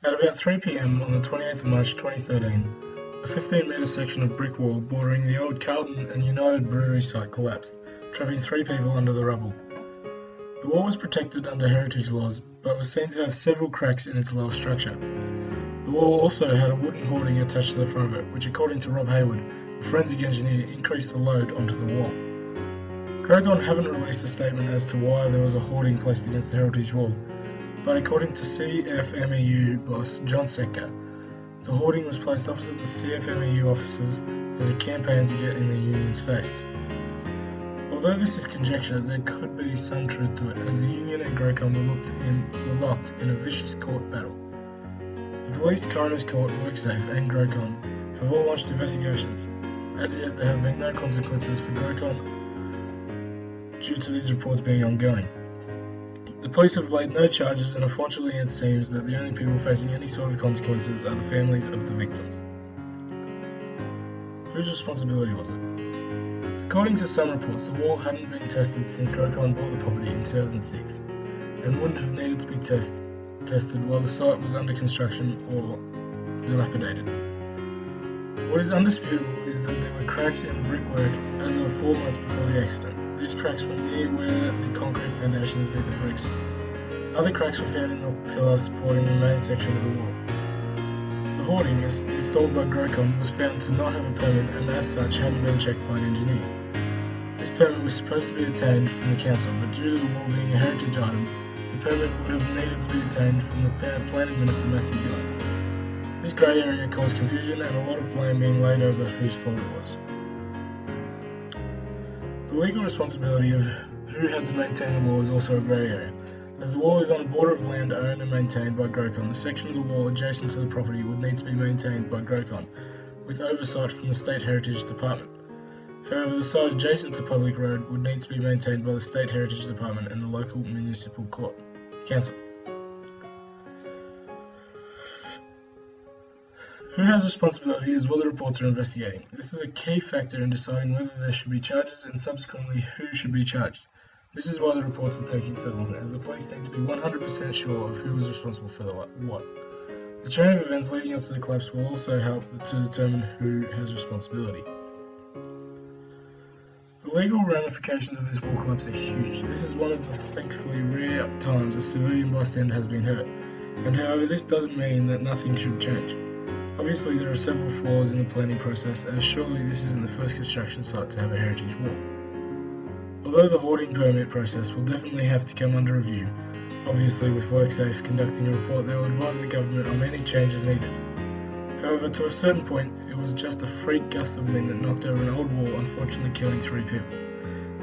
At about 3 p.m. on the 28th of March 2013, a 15-metre section of brick wall bordering the old Carlton and United Brewery site collapsed, trapping 3 people under the rubble. The wall was protected under heritage laws, but was seen to have several cracks in its lower structure. The wall also had a wooden hoarding attached to the front of it, which according to Rob Hayward, a forensic engineer, increased the load onto the wall. Grocon haven't released a statement as to why there was a hoarding placed against the heritage wall, but according to CFMEU boss John Setka, the hoarding was placed opposite the CFMEU offices as a campaign to get in the union's face. Although this is conjecture, there could be some truth to it, as the union and Grocon were locked in a vicious court battle. The police, coroner's court, WorkSafe and Grocon have all launched investigations. As yet, there have been no consequences for Grocon due to these reports being ongoing. The police have laid no charges, and unfortunately it seems that the only people facing any sort of consequences are the families of the victims. Whose responsibility was it? According to some reports, the wall hadn't been tested since Grocon bought the property in 2006, and wouldn't have needed to be tested while the site was under construction or dilapidated. What is undisputable is that there were cracks in the brickwork as of 4 months before the accident. These cracks were near where the concrete foundations meet the bricks. Other cracks were found in the pillar supporting the main section of the wall. The hoarding, installed by Grocon, was found to not have a permit and as such hadn't been checked by an engineer. This permit was supposed to be obtained from the council, but due to the wall being a heritage item, the permit would have needed to be obtained from the planning minister Matthew Gillard. This grey area caused confusion and a lot of blame being laid over whose fault it was. The legal responsibility of who had to maintain the wall is also a grey area. As the wall is on a border of land owned and maintained by Grocon, the section of the wall adjacent to the property would need to be maintained by Grocon, with oversight from the State Heritage Department. However, the site adjacent to public road would need to be maintained by the State Heritage Department and the local municipal council. Who has responsibility is what the reports are investigating. This is a key factor in deciding whether there should be charges and subsequently who should be charged. This is why the reports are taking so long, as the police need to be 100% sure of who was responsible for the what. The chain of events leading up to the collapse will also help to determine who has responsibility. The legal ramifications of this wall collapse are huge. This is one of the thankfully rare times a civilian bystander has been hurt, and however this doesn't mean that nothing should change. Obviously there are several flaws in the planning process, as surely this isn't the first construction site to have a heritage wall. Although the hoarding permit process will definitely have to come under review, obviously with WorkSafe conducting a report they will advise the government on any changes needed. However, to a certain point, it was just a freak gust of wind that knocked over an old wall, unfortunately killing 3 people.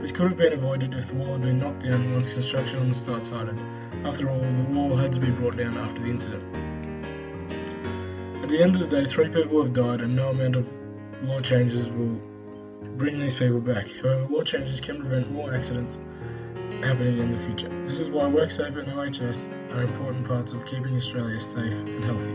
This could have been avoided if the wall had been knocked down once construction on the site started. After all, the wall had to be brought down after the incident. At the end of the day, 3 people have died and no amount of law changes will bring these people back. However, law changes can prevent more accidents happening in the future. This is why WorkSafe and OHS are important parts of keeping Australia safe and healthy.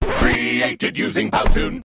Created using Powtoon.